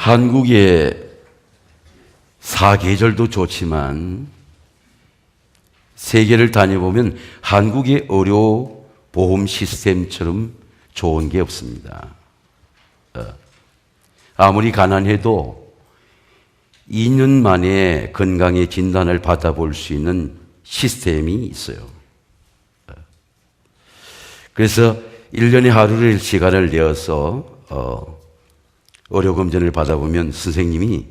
한국의 사계절도 좋지만 세계를 다녀보면 한국의 의료 보험 시스템처럼 좋은 게 없습니다. 아무리 가난해도 2년 만에 건강의 진단을 받아볼 수 있는 시스템이 있어요. 그래서 1년에 하루를 시간을 내어서 의료검진을 받아보면 선생님이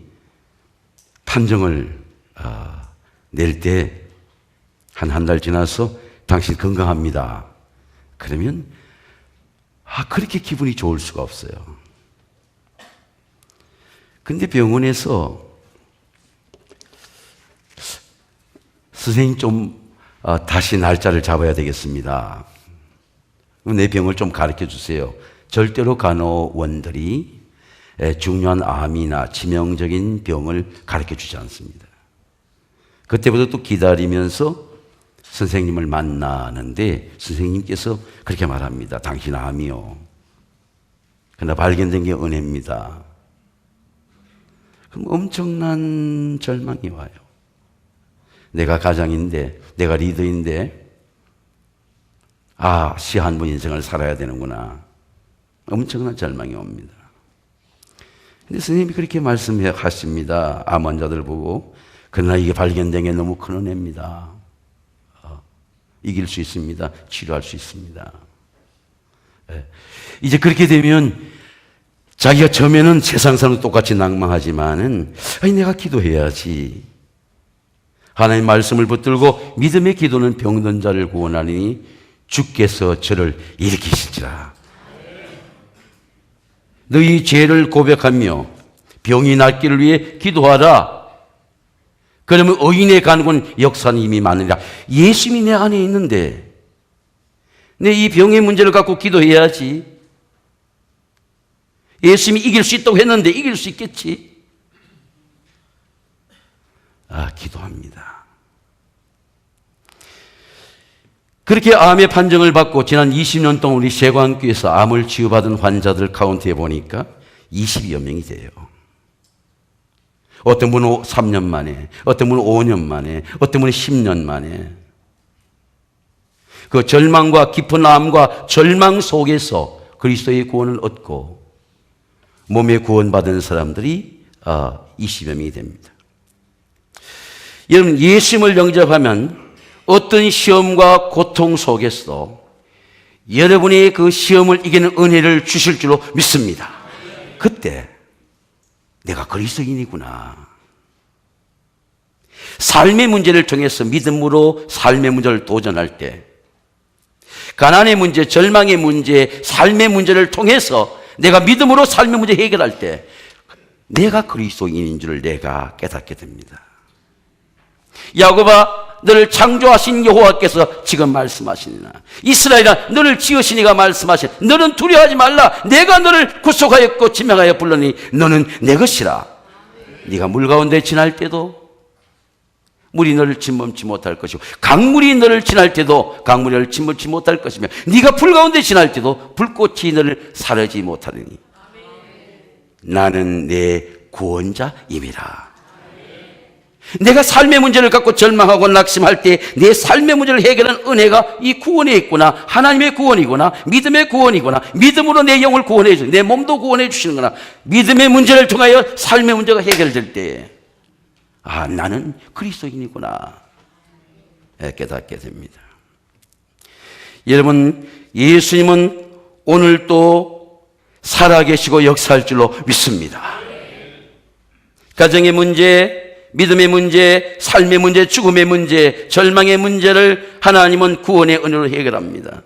판정을 낼 때 한 달 지나서 당신 건강합니다. 그러면 그렇게 기분이 좋을 수가 없어요. 근데 병원에서 선생님 좀 다시 날짜를 잡아야 되겠습니다. 내 병을 좀 가르쳐 주세요. 절대로 간호원들이 중요한 암이나 치명적인 병을 가르쳐 주지 않습니다. 그때부터 또 기다리면서 선생님을 만나는데 선생님께서 그렇게 말합니다. 당신 암이요. 그러나 발견된 게 은혜입니다. 그럼 엄청난 절망이 와요. 내가 가장인데, 내가 리더인데, 시 한 번 인생을 살아야 되는구나. 엄청난 절망이 옵니다. 근데 선생님이 그렇게 말씀하십니다. 암 환자들 보고. 그러나 이게 발견된 게 너무 큰 은혜입니다. 이길 수 있습니다. 치료할 수 있습니다. 이제 그렇게 되면 자기가 처음에는 세상 사람 똑같이 낭망하지만은 내가 기도해야지. 하나님 말씀을 붙들고 믿음의 기도는 병든 자를 구원하니 주께서 저를 일으키실지라. 너희 죄를 고백하며 병이 낫기를 위해 기도하라. 그러면 의인의 간구는 역사는 이미 많으리라. 예수님이 내 안에 있는데 내 이 병의 문제를 갖고 기도해야지. 예수님이 이길 수 있다고 했는데 이길 수 있겠지. 기도합니다. 그렇게 암의 판정을 받고 지난 20년 동안 우리 세관교회에서 암을 치유받은 환자들 카운트해 보니까 20여 명이 돼요. 어떤 분은 3년 만에, 어떤 분은 5년 만에, 어떤 분은 10년 만에. 그 절망과 깊은 암과 절망 속에서 그리스도의 구원을 얻고 몸에 구원받은 사람들이 20여 명이 됩니다. 여러분, 예수님을 영접하면 어떤 시험과 고통 속에서도 여러분의 그 시험을 이기는 은혜를 주실 줄로 믿습니다. 그때 내가 그리스도인이구나. 삶의 문제를 통해서 믿음으로 삶의 문제를 도전할 때, 가난의 문제, 절망의 문제, 삶의 문제를 통해서 내가 믿음으로 삶의 문제 해결할 때 내가 그리스도인인 줄을 내가 깨닫게 됩니다. 야곱아, 너를 창조하신 여호와께서 지금 말씀하시니라. 이스라엘아, 너를 지으시니가 말씀하시니 너는 두려워하지 말라. 내가 너를 구속하였고 지명하여 불러니 너는 내 것이라. 네가 물 가운데 지날 때도 물이 너를 침범치 못할 것이고 강물이 너를 지날 때도 강물이 너를 침범치 못할 것이며 네가 불 가운데 지날 때도 불꽃이 너를 사르지 못하리니 나는 내 구원자임이라. 내가 삶의 문제를 갖고 절망하고 낙심할 때 내 삶의 문제를 해결하는 은혜가 이 구원에 있구나. 하나님의 구원이구나. 믿음의 구원이구나. 믿음으로 내 영을 구원해 주시는, 내 몸도 구원해 주시는구나. 믿음의 문제를 통하여 삶의 문제가 해결될 때 나는 그리스도인이구나 깨닫게 됩니다. 여러분, 예수님은 오늘도 살아계시고 역사할 줄로 믿습니다. 가정의 문제, 믿음의 문제, 삶의 문제, 죽음의 문제, 절망의 문제를 하나님은 구원의 은혜로 해결합니다.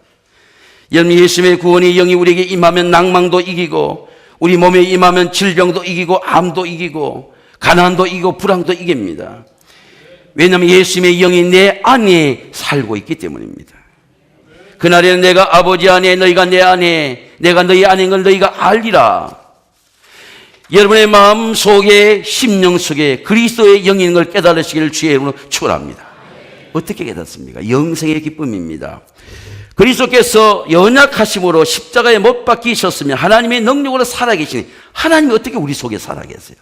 여러분, 예수님의 구원의 영이 우리에게 임하면 낭망도 이기고 우리 몸에 임하면 질병도 이기고 암도 이기고 가난도 이기고 불황도 이깁니다. 왜냐하면 예수님의 영이 내 안에 살고 있기 때문입니다. 그날에는 내가 아버지 안에, 너희가 내 안에, 내가 너희 안에 있는 걸 너희가 알리라. 여러분의 마음 속에, 심령 속에 그리스도의 영이 있는 걸 깨달으시기를 주의 이름으로 축원합니다. 어떻게 깨닫습니까? 영생의 기쁨입니다. 그리스도께서 연약하심으로 십자가에 못 박히셨으면 하나님의 능력으로 살아계시니 하나님이 어떻게 우리 속에 살아계세요?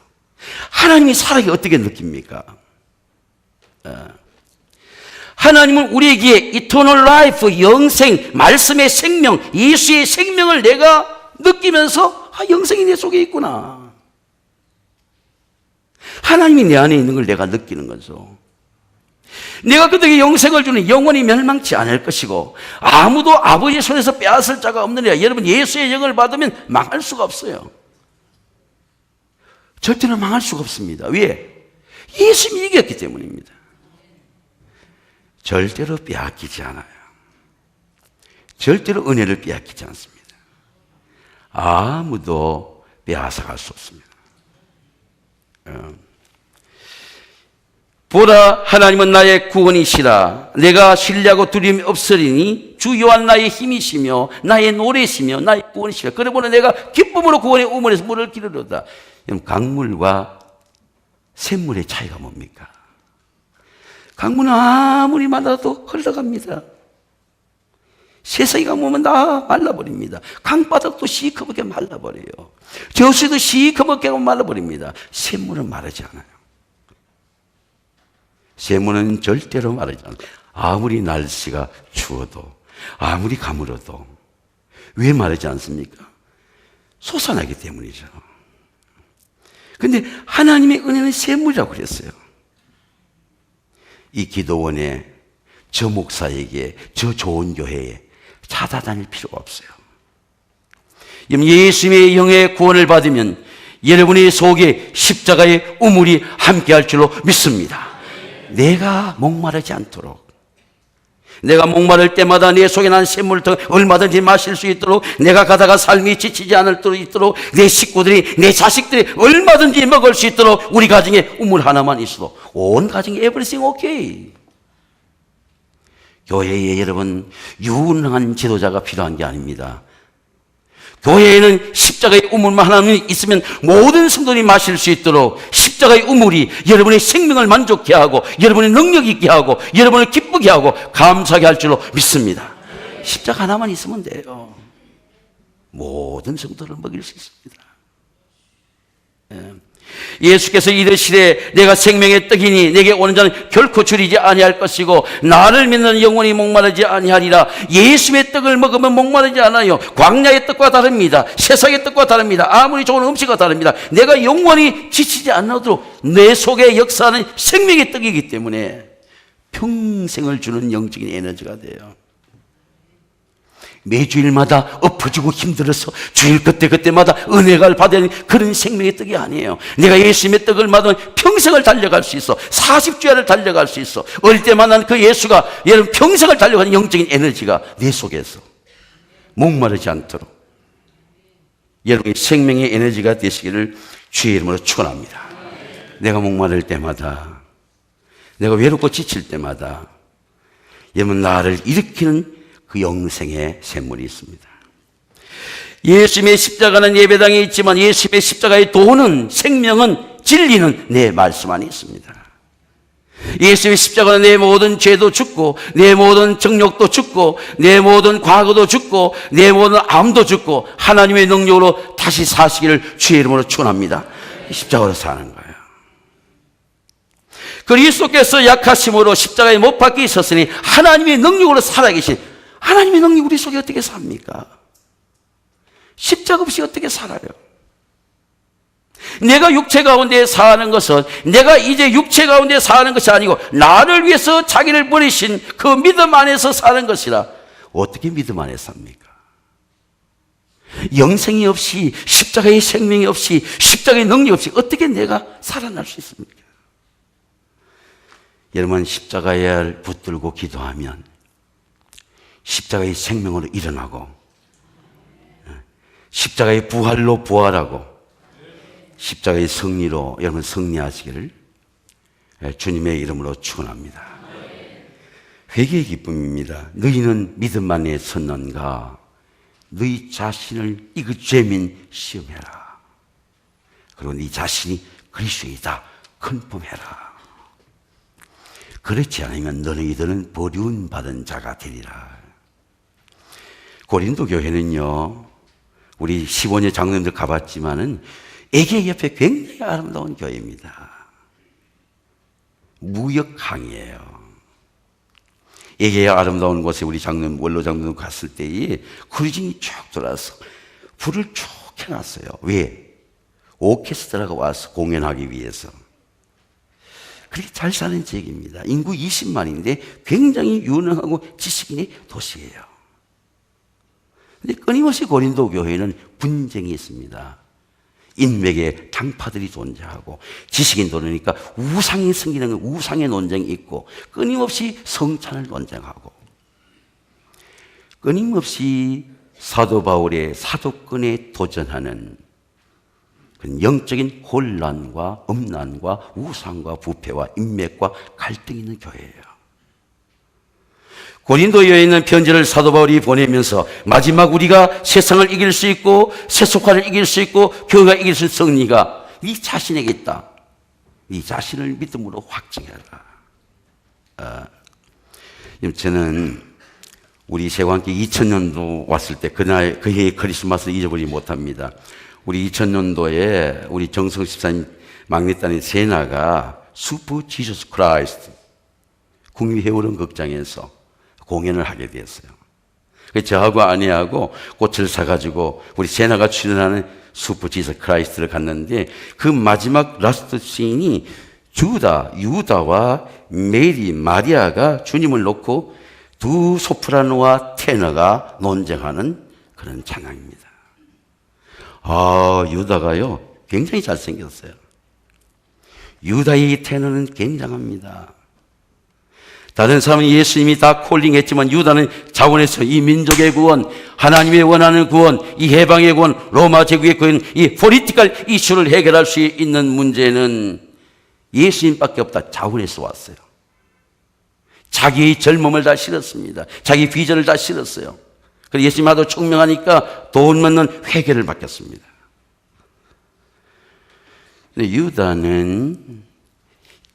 하나님이 살아계 어떻게 느낍니까? 하나님은 우리에게 이터널 라이프, 영생, 말씀의 생명, 예수의 생명을 내가 느끼면서 영생이 내 속에 있구나. 하나님이 내 안에 있는 걸 내가 느끼는 거죠. 내가 그들에게 영생을 주는 영원히 멸망치 않을 것이고 아무도 아버지의 손에서 빼앗을 자가 없느니라. 여러분, 예수의 영을 받으면 망할 수가 없어요. 절대로 망할 수가 없습니다. 왜? 예수님이 이겼기 때문입니다. 절대로 빼앗기지 않아요. 절대로 은혜를 빼앗기지 않습니다. 아무도 빼앗아갈 수 없습니다. 보라, 하나님은 나의 구원이시라. 내가 신뢰하고 두려움이 없으리니 주 여호와 나의 힘이시며 나의 노래시며 나의 구원이시라. 그러므로 내가 기쁨으로 구원의 우물에서 물을 기르려다. 강물과 샘물의 차이가 뭡니까? 강물은 아무리 말라도 흘러갑니다. 세상이 가면 다 말라버립니다. 강바닥도 시커멓게 말라버려요. 저수도 시커멓게 말라버립니다. 샘물은 마르지 않아요. 샘물은 절대로 마르지 않아요. 아무리 날씨가 추워도, 아무리 가물어도. 왜 마르지 않습니까? 솟아나기 때문이죠. 근데 하나님의 은혜는 샘물이라고 그랬어요. 이 기도원에, 저 목사에게, 저 좋은 교회에 찾아다닐 필요가 없어요. 예수님의 영의 구원을 받으면 여러분의 속에 십자가의 우물이 함께할 줄로 믿습니다. 내가 목마르지 않도록, 내가 목마를 때마다 내 속에 난 샘물을 얼마든지 마실 수 있도록, 내가 가다가 삶이 지치지 않을 수 있도록, 내 식구들이, 내 자식들이 얼마든지 먹을 수 있도록 우리 가정에 우물 하나만 있어도 온 가정에 everything okay. 교회에 여러분 유능한 지도자가 필요한 게 아닙니다. 교회에는 십자가의 우물만 하나만 있으면 모든 성도들이 마실 수 있도록 십자가의 우물이 여러분의 생명을 만족케 하고 여러분의 능력 있게 하고 여러분을 기쁘게 하고 감사하게 할 줄로 믿습니다. 십자가 하나만 있으면 돼요. 모든 성도를 먹일 수 있습니다. 예수께서 이르시되 내가 생명의 떡이니 내게 오는 자는 결코 줄이지 아니할 것이고 나를 믿는 영혼이 목마르지 아니하리라. 예수의 떡을 먹으면 목마르지 않아요. 광야의 떡과 다릅니다. 세상의 떡과 다릅니다. 아무리 좋은 음식과 다릅니다. 내가 영원히 지치지 않도록 내 속에 역사하는 생명의 떡이기 때문에 평생을 주는 영적인 에너지가 돼요. 매주일마다 엎어지고 힘들어서 주일 그때마다 은혜를 받아야 하는 그런 생명의 떡이 아니에요. 내가 예수님의 떡을 받으면 평생을 달려갈 수 있어. 40주야를 달려갈 수 있어. 어릴 때 만난 그 예수가 여러분 평생을 달려가는 영적인 에너지가 내 속에서 목마르지 않도록 여러분의 생명의 에너지가 되시기를 주의 이름으로 축원합니다. 내가 목마를 때마다, 내가 외롭고 지칠 때마다 여러분 나를 일으키는 그 영생의 샘물이 있습니다. 예수님의 십자가는 예배당에 있지만 예수님의 십자가의 도는, 생명은, 진리는 내 말씀 안에 있습니다. 예수님의 십자가는 내 모든 죄도 죽고 내 모든 정욕도 죽고 내 모든 과거도 죽고 내 모든 암도 죽고 하나님의 능력으로 다시 사시기를 주의 이름으로 축원합니다. 십자가로 사는 거예요. 그리스도께서 약하심으로 십자가에 못 박혀 있었으니 하나님의 능력으로 살아계신 하나님의 능력이 우리 속에 어떻게 삽니까? 십자가 없이 어떻게 살아요? 내가 육체 가운데 사는 것은 내가 이제 육체 가운데 사는 것이 아니고 나를 위해서 자기를 버리신 그 믿음 안에서 사는 것이라. 어떻게 믿음 안에 삽니까? 영생이 없이, 십자가의 생명이 없이, 십자가의 능력이 없이 어떻게 내가 살아날 수 있습니까? 여러분, 십자가에 붙들고 기도하면 십자가의 생명으로 일어나고 십자가의 부활로 부활하고 십자가의 승리로 여러분 승리하시기를 주님의 이름으로 축원합니다. 회개의 기쁨입니다. 너희는 믿음 안에 섰는가? 너희 자신을 이그 죄민 시험해라. 그리고 네 자신이 그리스도이다 컨펌해라. 그렇지 않으면 너희들은 버림받은 자가 되리라. 고린도 교회는요, 우리 15년 장로님들 가봤지만은 에게 옆에 굉장히 아름다운 교회입니다. 무역항이에요. 에게의 아름다운 곳에 우리 장로님, 원로 장로님 갔을 때에 크루징이 쭉 돌아서 불을 쭉 켜놨어요. 왜? 오케스트라가 와서 공연하기 위해서. 그렇게 잘 사는 지역입니다. 인구 20만인데 굉장히 유능하고 지식인의 도시예요. 근데 끊임없이 고린도 교회는 분쟁이 있습니다. 인맥의 당파들이 존재하고 지식인 도르니까 우상이 생기는 우상의 논쟁이 있고 끊임없이 성찬을 논쟁하고 끊임없이 사도 바울의 사도권에 도전하는 영적인 혼란과 음란과 우상과 부패와 인맥과 갈등이 있는 교회예요. 고린도에 있는 편지를 사도 바울이 보내면서 마지막 우리가 세상을 이길 수 있고 세속화를 이길 수 있고 교회가 이길 수 있는 승리가 네 자신에게 있다. 네 자신을 믿음으로 확증해라. 저는 우리 세관계 2000년도 왔을 때 그날 그 해의 크리스마스를 잊어버리지 못합니다. 우리 2000년도에 우리 정성 집사님 막내딸인 세나가 슈퍼 지저스 크라이스트 국립회원원 극장에서 공연을 하게 되었어요. 그래서 저하고 아내하고 꽃을 사가지고 우리 세나가 출연하는 슈퍼 지저스 크라이스트를 갔는데 그 마지막 라스트 씬이 유다와 메리, 마리아가 주님을 놓고 두 소프라노와 테너가 논쟁하는 그런 찬양입니다. 유다가요 굉장히 잘생겼어요. 유다의 테너는 굉장합니다. 다른 사람은 예수님이 다 콜링했지만 유다는 자원해서 이 민족의 구원, 하나님의 원하는 구원, 이 해방의 구원, 로마 제국의 구원, 이 포리티컬 이슈를 해결할 수 있는 문제는 예수님밖에 없다. 자원해서 왔어요. 자기의 젊음을 다 실었습니다. 자기 비전을 다 실었어요. 그래서 예수님 하도 총명하니까 돈 받는 회개를 맡겼습니다. 근데 유다는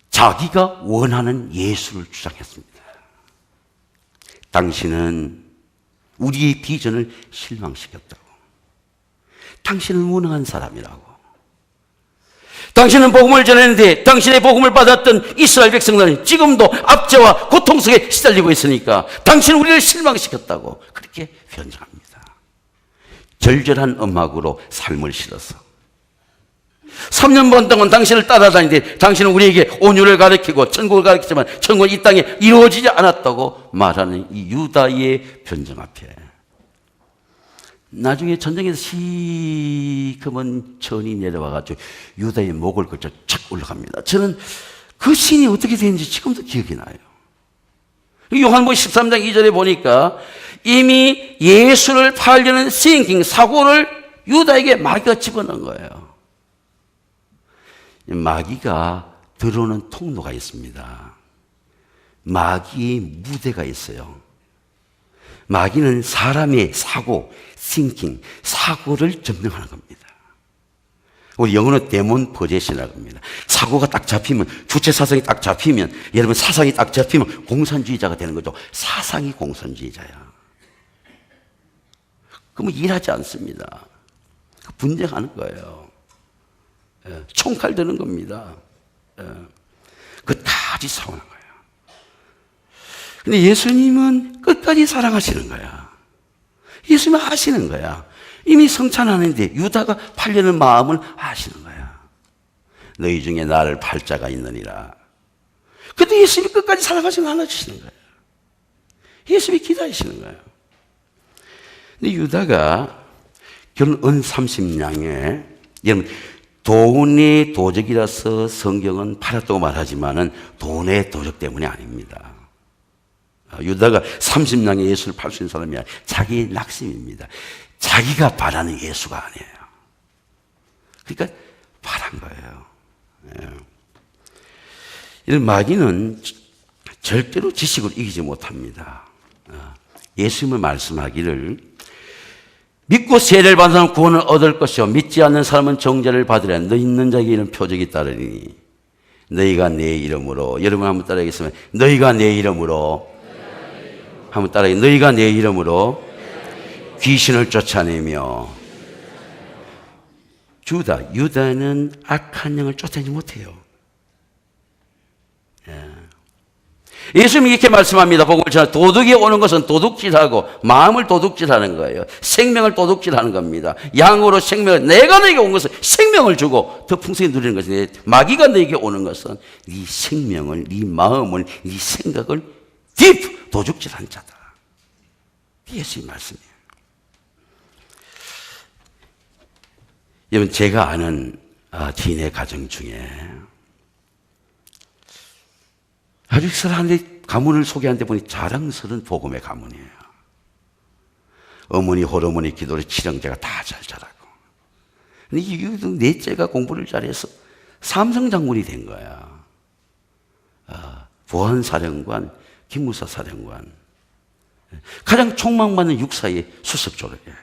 자기가 원하는 예수를 주장했습니다. 당신은 우리의 비전을 실망시켰다고. 당신은 무능한 사람이라고. 당신은 복음을 전했는데 당신의 복음을 받았던 이스라엘 백성들은 지금도 압제와 고통 속에 시달리고 있으니까 당신은 우리를 실망시켰다고 그렇게 변장합니다. 절절한 음악으로 삶을 실어서 3년 반 동안 당신을 따라다니는데 당신은 우리에게 온유를 가르치고 천국을 가르치지만 천국은 이 땅에 이루어지지 않았다고 말하는 이 유다의 변정 앞에 나중에 전쟁에서 시커먼 천이 내려와가지고 유다의 목을 걸쳐 착 올라갑니다. 저는 그 신이 어떻게 되는지 지금도 기억이 나요. 요한복음 13장 2절에 보니까 이미 예수를 팔려는 싱킹 사고를 유다에게 마귀가 집어넣은 거예요. 마귀가 들어오는 통로가 있습니다. 마귀의 무대가 있어요. 마귀는 사람의 사고, thinking, 사고를 점령하는 겁니다. 우리 영어로 데몬 포제시라고 합니다. 사고가 딱 잡히면, 주체 사상이 딱 잡히면, 여러분 사상이 딱 잡히면 공산주의자가 되는 거죠. 사상이 공산주의자야. 그러면 일하지 않습니다. 분쟁하는 거예요. 총칼 드는 겁니다. 그 다지 싸우는 거예요. 근데 예수님은 끝까지 사랑하시는 거야. 예수님은 아시는 거야. 이미 성찬하는데 유다가 팔려는 마음을 아시는 거야. 너희 중에 나를 팔 자가 있느니라. 근데 예수님이 끝까지 사랑하시는 거 안아주시는 거예요. 예수님이 기다리시는 거예요. 근데 유다가 결혼 은 30냥에 여러분 돈의 도적이라서 성경은 팔았다고 말하지만은 돈의 도적 때문이 아닙니다. 유다가 30냥에 예수를 팔 수 있는 사람이 아니라 자기의 낙심입니다. 자기가 바라는 예수가 아니에요. 그러니까 바란 거예요. 이런 마귀는 절대로 지식을 이기지 못합니다. 예수님은 말씀하기를 믿고 세례를 받은 사람은 구원을 얻을 것이요 믿지 않는 사람은 정죄를 받으리라. 너 있는 자에게 이런 표적이 따르니 너희가 내 이름으로 여러분 한번 귀신을 쫓아내며. 유다는 악한 영을 쫓아내지 못해요. 예수님이 이렇게 말씀합니다. 복음을 전하 도둑이 오는 것은 도둑질하고 마음을 도둑질하는 거예요. 생명을 도둑질하는 겁니다. 양으로 생명을, 내가 너에게 온 것은 생명을 주고 더 풍성히 누리는 것인데, 마귀가 너에게 오는 것은 네 생명을, 네 마음을, 네 생각을 도둑질한 자다. 예수님 말씀이에요. 여러분, 제가 아는 지인의 가정 중에 아주 익숙한데 가문을 소개하는데 보니 자랑스러운 복음의 가문이에요. 어머니 홀어머니 기도를 칠형제가 다 잘 자라고. 근데 이 넷째가 공부를 잘해서 삼성장군이 된 거야. 보안사령관, 기무사사령관. 가장 촉망받는 육사의 수석 졸업이에요.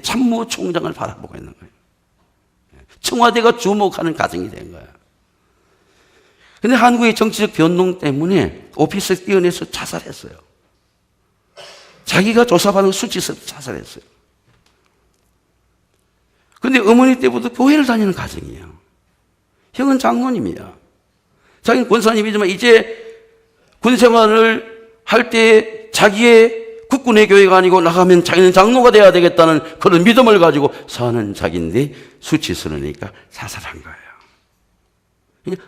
참모총장을 바라보고 있는 거예요. 청와대가 주목하는 가정이 된 거야. 근데 한국의 정치적 변동 때문에 오피스에 뛰어내서 자살했어요. 자기가 조사받은 수치에서 자살했어요. 근데 어머니 때부터 교회를 다니는 가정이에요. 형은 장로님이야. 자기는 권사님이지만 이제 군 생활을 할 때 자기의 국군의 교회가 아니고 나가면 자기는 장로가 돼야 되겠다는 그런 믿음을 가지고 사는 자기인데 수치스러우니까 자살한 거예요.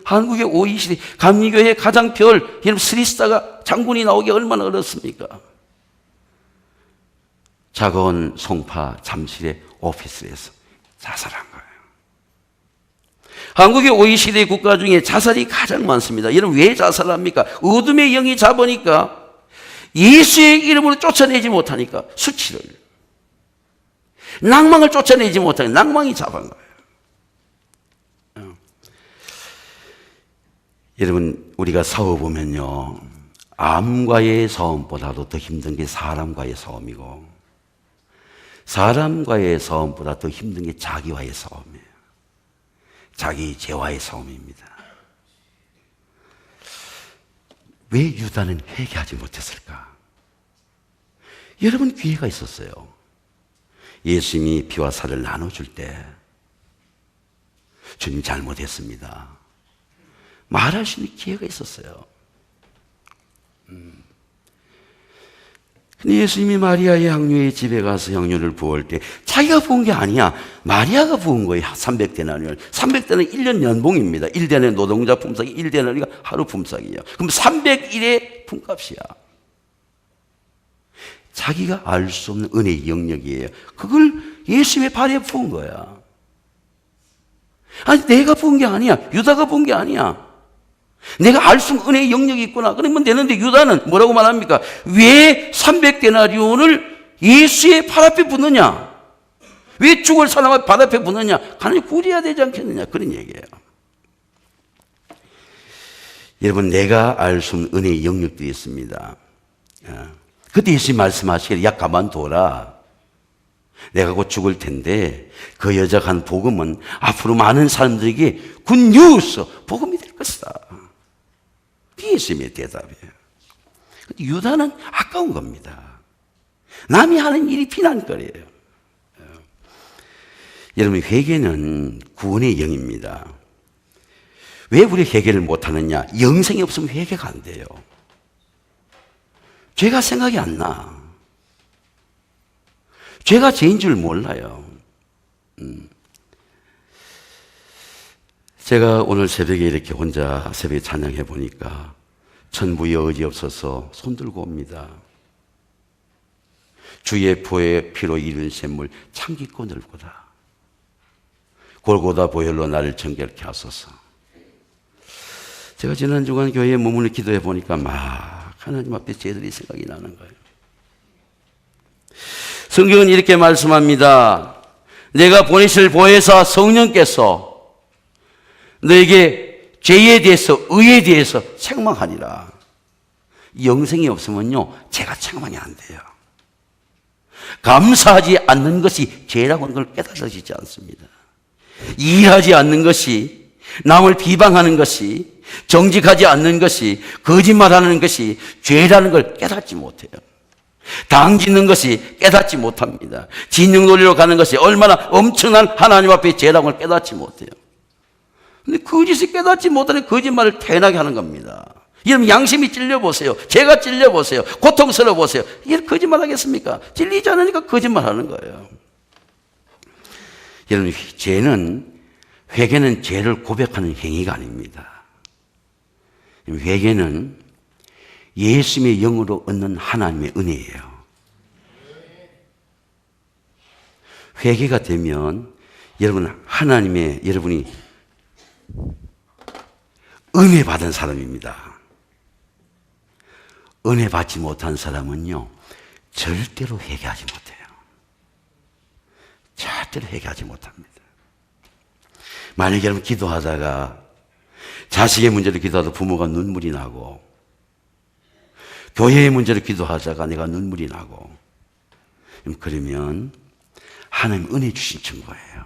한국의 OECD 감리교회의 가장 별, 여러분 스리스타가 장군이 나오기 얼마나 어렵습니까? 작은 송파 잠실의 오피스에서 자살한 거예요. 한국의 OECD 국가 중에 자살이 가장 많습니다. 여러분 왜 자살합니까? 어둠의 영이 잡으니까, 예수의 이름으로 쫓아내지 못하니까, 수치를, 낭망을 쫓아내지 못하니까 낭망이 잡은 거예요. 여러분, 우리가 싸워보면요, 암과의 싸움보다도 더 힘든 게 사람과의 싸움이고, 사람과의 싸움보다 더 힘든 게 자기와의 싸움이에요. 자기 죄와의 싸움입니다. 왜 유다는 회개하지 못했을까? 여러분, 기회가 있었어요. 예수님이 피와 살을 나눠줄 때 주님 잘못했습니다, 말할 수 있는 기회가 있었어요. 근데 예수님이 마리아의 향유의 집에 가서 향유를 부을 때 자기가 부은 게 아니야. 마리아가 부은 거예요. 300데나리온. 300데나리온 1년 연봉입니다. 1데나리온 노동자 품삯이 1데나리온이 하루 품삯이에요. 그럼 301의 품값이야. 자기가 알 수 없는 은혜의 영역이에요. 그걸 예수님의 발에 부은 거야. 아니, 내가 부은 게 아니야. 유다가 부은 게 아니야. 내가 알 수 없는 은혜의 영역이 있구나. 그러면 되는데, 유다는 뭐라고 말합니까? 왜 300데나리온을 예수의 발 앞에 붓느냐? 왜 죽을 사람을 발 앞에 붓느냐? 하나님 구제해야 되지 않겠느냐? 그런 얘기예요. 여러분, 내가 알 수 없는 은혜의 영역들이 있습니다. 그때 예수님 말씀하시기를, 야 가만둬라. 내가 곧 죽을 텐데 그 여자가 한 복음은 앞으로 많은 사람들에게 굿뉴스, 복음이 될 것이다. 예수님의 대답이에요. 유다는 아까운 겁니다. 남이 하는 일이 비난거리예요. 여러분, 회개는 구원의 영입니다. 왜 우리 회개를 못하느냐? 영생이 없으면 회개가 안 돼요. 죄가 생각이 안 나. 죄가 죄인 줄 몰라요. 제가 오늘 새벽에 이렇게 혼자 새벽에 찬양해 보니까 천부의 의지 없어서 손 들고 옵니다. 주의 보혈 피로 이룬 샘물 참 깊고 넓구나. 골고다 보혈로 나를 정결케 하소서. 제가 지난 주간 교회에 머물러 기도해 보니까 막 하나님 앞에 죄들이 생각이 나는 거예요. 성경은 이렇게 말씀합니다. 내가 보내실 보혜사 성령께서 너에게 죄에 대해서, 의에 대해서 책망하리라. 영생이 없으면요, 죄가 책망이 안 돼요. 감사하지 않는 것이 죄라고 하는 걸 깨달아지지 않습니다. 일하지 않는 것이, 남을 비방하는 것이, 정직하지 않는 것이, 거짓말하는 것이 죄라는 걸 깨닫지 못해요. 당 짓는 것이 깨닫지 못합니다. 진영 논리로 가는 것이 얼마나 엄청난 하나님 앞에 죄라는 걸 깨닫지 못해요. 근데 거짓을 깨닫지 못하는 거짓말을 태연하게 하는 겁니다. 여러분 양심이 찔려보세요. 죄가 찔려보세요. 고통스러워 보세요. 이게 거짓말 하겠습니까? 찔리지 않으니까 거짓말 하는 거예요. 여러분 회개는 죄를 고백하는 행위가 아닙니다. 회개는 예수님의 영으로 얻는 하나님의 은혜예요. 회개가 되면 여러분이 은혜 받은 사람입니다. 은혜 받지 못한 사람은요, 절대로 회개하지 못해요. 절대로 회개하지 못합니다. 만약에 여러분 기도하다가 자식의 문제로 기도하다 부모가 눈물이 나고, 교회의 문제로 기도하다가 내가 눈물이 나고, 그러면 하나님 은혜 주신 증거예요.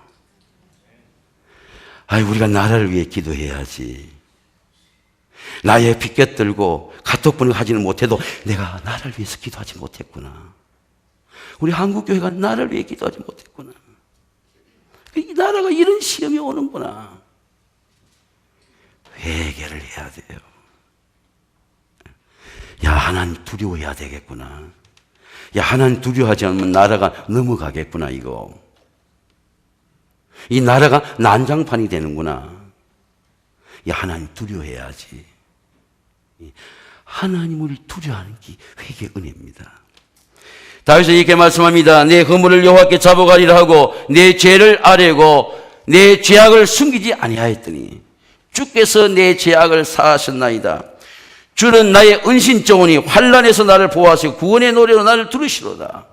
우리가 나라를 위해 기도해야지. 나의 빗겨들고 카톡폰을 하지는 못해도 내가 나라를 위해서 기도하지 못했구나. 우리 한국교회가 나라를 위해 기도하지 못했구나. 이 나라가 이런 시험이 오는구나. 회개를 해야 돼요. 야, 하나님 두려워해야 되겠구나. 야, 하나님 두려워하지 않으면 나라가 넘어가겠구나, 이거. 이 나라가 난장판이 되는구나. 야, 하나님 두려워해야지. 하나님을 두려워하는 게 회개의 은혜입니다. 다윗은 이렇게 말씀합니다. 내 허물을 여호와께 잡아가리라 하고 내 죄를 아뢰고 내 죄악을 숨기지 아니하였더니 주께서 내 죄악을 사하셨나이다. 주는 나의 은신정오니 환난에서 나를 보호하시고 구원의 노래로 나를 들으시로다.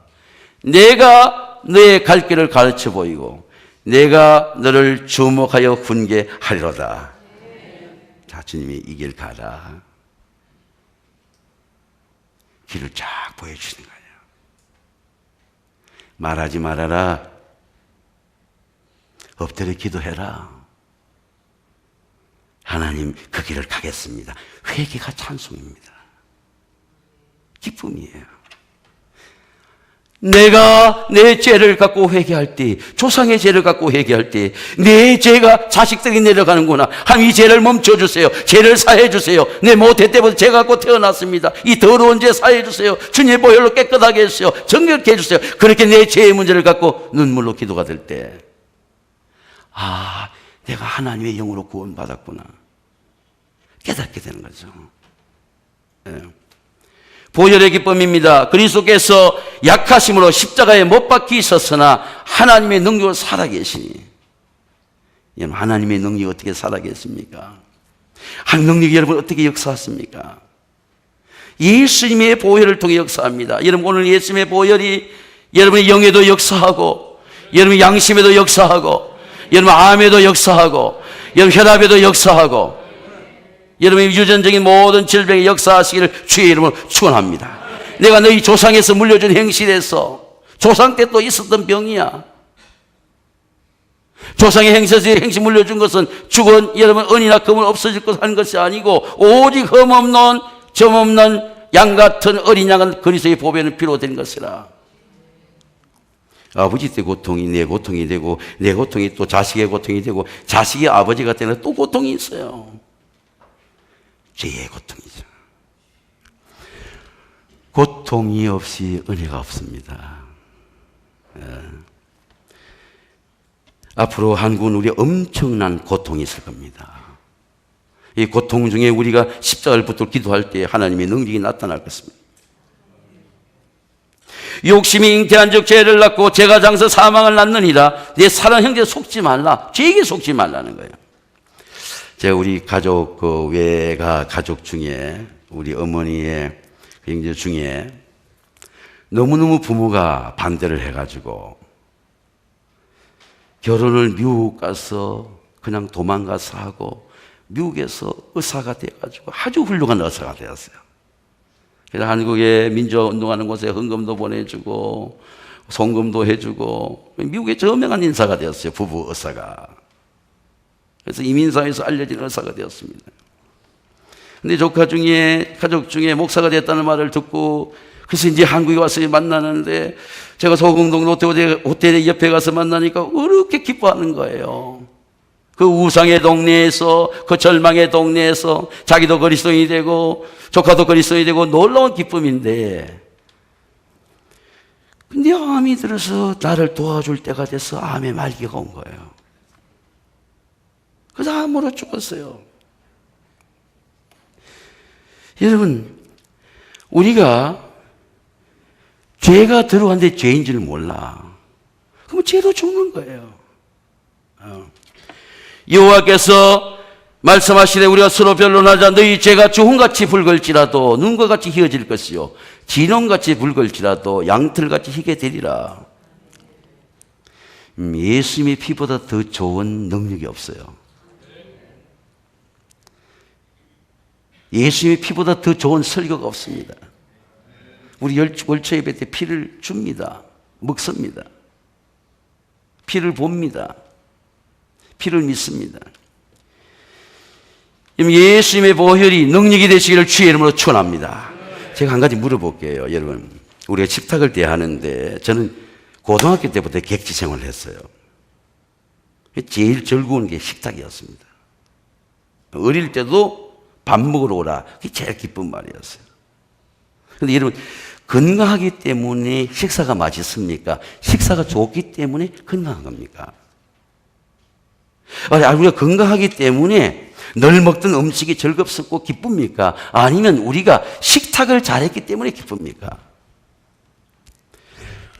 내가 너의 갈 길을 가르쳐 보이고 내가 너를 주목하여 훈계하리로다. 자, 주님이 이 길 가라. 길을 쫙 보여주시는 거예요. 말하지 말아라. 엎드려 기도해라. 하나님 그 길을 가겠습니다. 회개가 찬송입니다. 기쁨이에요. 내가 내 죄를 갖고 회개할 때, 조상의 죄를 갖고 회개할 때 내 죄가 자식들이 내려가는구나. 하나님 이 죄를 멈춰주세요. 죄를 사해주세요. 내 모태 때부터 죄 갖고 태어났습니다. 이 더러운 죄 사해주세요. 주님의 보혈로 깨끗하게 해주세요. 정결케 해주세요. 그렇게 내 죄의 문제를 갖고 눈물로 기도가 될 때, 아, 내가 하나님의 영으로 구원받았구나 깨닫게 되는 거죠. 네. 보혈의 기쁨입니다. 그리스도께서 약하심으로 십자가에 못 박히셨으나 하나님의 능력으로 살아계시니, 여러분 하나님의 능력이 어떻게 살아계십니까? 하나님의 능력이 여러분 어떻게 역사하십니까? 예수님의 보혈을 통해 역사합니다. 여러분 오늘 예수님의 보혈이 여러분의 영에도 역사하고, 여러분의 양심에도 역사하고, 여러분 암에도 역사하고, 여러분 혈압에도 역사하고, 여러분의 유전적인 모든 질병에 역사하시기를 주의 이름으로 축원합니다. 내가 너희 조상에서 물려준 행실에서, 조상 때 또 있었던 병이야. 조상의 행실 물려준 것은 죽은 여러분 은이나 금은 없어질 것 하는 것이 아니고 오직 흠없는 점없는 양 같은 어린 양은 그리스도의 보배는 피로 된 것이라. 아버지 때 고통이 내 고통이 되고 내 고통이 또 자식의 고통이 되고 자식이 아버지가 되는 또 고통이 있어요. 죄의 고통이죠. 고통이 없이 은혜가 없습니다. 앞으로 한국은 우리 엄청난 고통이 있을 겁니다. 이 고통 중에 우리가 십자가를 붙들고 기도할 때 하나님의 능력이 나타날 것입니다. 욕심이 잉태한 적 죄를 낳고 죄가 장서 사망을 낳느니라. 내 사랑 형제 속지 말라. 죄에게 속지 말라는 거예요. 제가 우리 가족, 외가 가족 중에, 우리 어머니의 형제 중에 너무너무 부모가 반대를 해가지고 결혼을 미국 가서 그냥 도망가서 하고 미국에서 의사가 돼가지고 아주 훌륭한 의사가 되었어요. 그래서 한국에 민주화운동하는 곳에 헌금도 보내주고 송금도 해주고 미국의 저명한 인사가 되었어요. 부부 의사가. 그래서 이민사회에서 알려진 의사가 되었습니다. 근데 가족 중에 목사가 됐다는 말을 듣고 그래서 이제 한국에 와서 만나는데 제가 소공동 호텔 옆에 가서 만나니까 그렇게 기뻐하는 거예요. 그 우상의 동네에서, 그 절망의 동네에서 자기도 그리스도인이 되고 조카도 그리스도인이 되고 놀라운 기쁨인데, 근데 암이 들어서 나를 도와줄 때가 돼서 암의 말기가 온 거예요. 그래서 암으로 죽었어요. 여러분, 우리가 죄가 들어왔는데 죄인 줄 몰라. 그럼 죄로 죽는 거예요. 여호와께서 말씀하시되 우리가 서로 변론하자. 너희 죄가 주홍같이 붉을지라도 눈과 같이 희어질 것이요 진홍같이 붉을지라도 양털같이 희게 되리라. 예수님의 피보다 더 좋은 능력이 없어요. 예수님의 피보다 더 좋은 설교가 없습니다. 우리 월초 예배 때 피를 줍니다. 먹습니다. 피를 봅니다. 피를 믿습니다. 예수님의 보혈이 능력이 되시기를 주의 이름으로 축원합니다. 제가 한 가지 물어볼게요. 여러분, 우리가 식탁을 대하는데 저는 고등학교 때부터 객지 생활을 했어요. 제일 즐거운 게 식탁이었습니다. 어릴 때도 밥 먹으러 오라. 그게 제일 기쁜 말이었어요. 그런데 여러분, 건강하기 때문에 식사가 맛있습니까? 식사가 좋기 때문에 건강한 겁니까? 우리가 건강하기 때문에 늘 먹던 음식이 즐겁고 기쁩니까? 아니면 우리가 식탁을 잘했기 때문에 기쁩니까?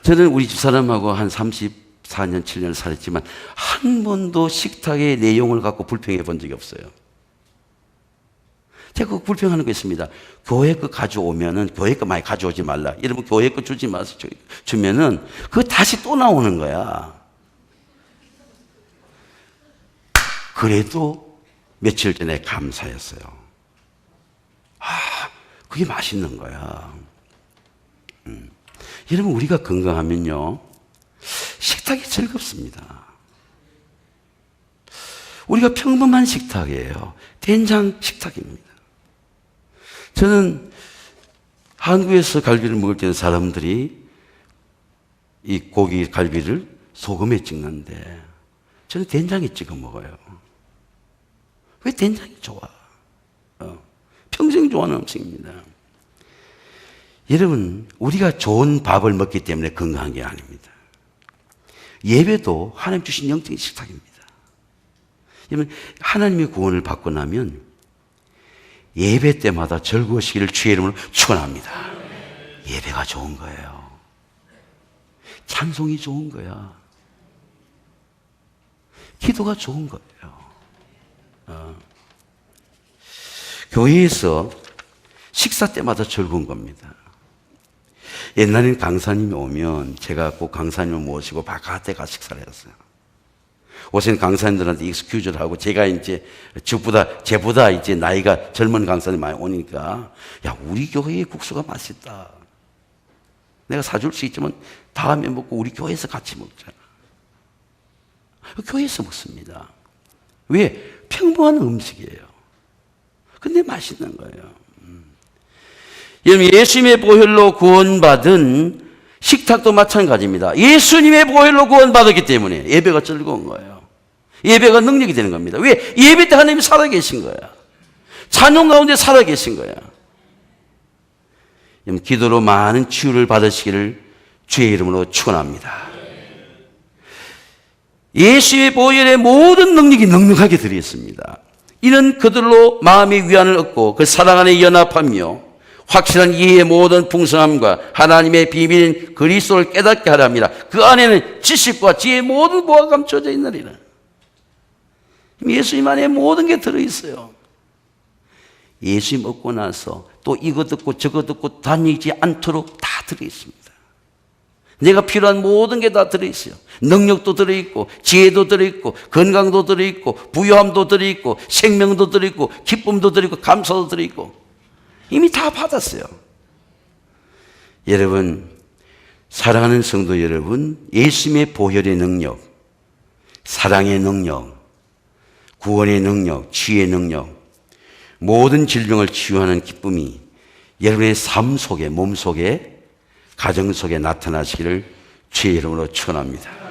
저는 우리 집사람하고 한 34년, 7년을 살았지만 한 번도 식탁의 내용을 갖고 불평해 본 적이 없어요. 제가 그 불평하는 거 있습니다. 교회 거 가져오면은, 교회 거 많이 가져오지 말라. 이러면 교회 거 주지 마세요. 주면은 그거 다시 또 나오는 거야. 그래도 며칠 전에 감사했어요. 그게 맛있는 거야. 여러분, 우리가 건강하면요, 식탁이 즐겁습니다. 우리가 평범한 식탁이에요. 된장 식탁입니다. 저는 한국에서 갈비를 먹을 때는 사람들이 이 고기 갈비를 소금에 찍는데 저는 된장에 찍어 먹어요. 왜 된장이 좋아? 평생 좋아하는 음식입니다. 여러분, 우리가 좋은 밥을 먹기 때문에 건강한 게 아닙니다. 예배도 하나님 주신 영적인 식탁입니다. 여러분, 하나님의 구원을 받고 나면 예배 때마다 즐거우시기를 주의 이름으로 축원합니다. 예배가 좋은 거예요. 찬송이 좋은 거야. 기도가 좋은 거예요. 교회에서 식사 때마다 즐거운 겁니다. 옛날에는 강사님이 오면 제가 꼭 강사님을 모시고 바깥에 가 식사를 했어요. 요새는 강사님들한테 익스큐즈를 하고 제가 이제 제보다 이제 나이가 젊은 강사님이 많이 오니까, 야, 우리 교회의 국수가 맛있다. 내가 사줄 수 있지만 다음에 먹고 우리 교회에서 같이 먹자. 교회에서 먹습니다. 왜? 평범한 음식이에요. 근데 맛있는 거예요. 여러분, 예수님의 보혈로 구원받은 식탁도 마찬가지입니다. 예수님의 보혈로 구원받았기 때문에 예배가 즐거운 거예요. 예배가 능력이 되는 겁니다. 왜? 예배 때 하나님이 살아계신 거야. 찬양 가운데 살아계신 거야. 여러분, 기도로 많은 치유를 받으시기를 주의 이름으로 축원합니다. 예수의 보혈의 모든 능력이 넉넉하게 들어있습니다. 이는 그들로 마음의 위안을 얻고 그 사랑 안에 연합하며 확실한 이해의 모든 풍성함과 하나님의 비밀인 그리스도를 깨닫게 하려 합니다. 그 안에는 지식과 지혜의 모든 보화가 감춰져 있느니라. 예수님 안에 모든 게 들어있어요. 예수님 얻고 나서 또 이거 듣고 저거 듣고 다니지 않도록 다 들어있습니다. 내가 필요한 모든 게 다 들어있어요. 능력도 들어있고 지혜도 들어있고 건강도 들어있고 부유함도 들어있고 생명도 들어있고 기쁨도 들어있고 감사도 들어있고 이미 다 받았어요. 여러분, 사랑하는 성도 여러분, 예수님의 보혈의 능력, 사랑의 능력, 구원의 능력, 치유의 능력, 모든 질병을 치유하는 기쁨이 여러분의 삶 속에, 몸 속에 가정 속에 나타나시기를 주의 이름으로 축원합니다.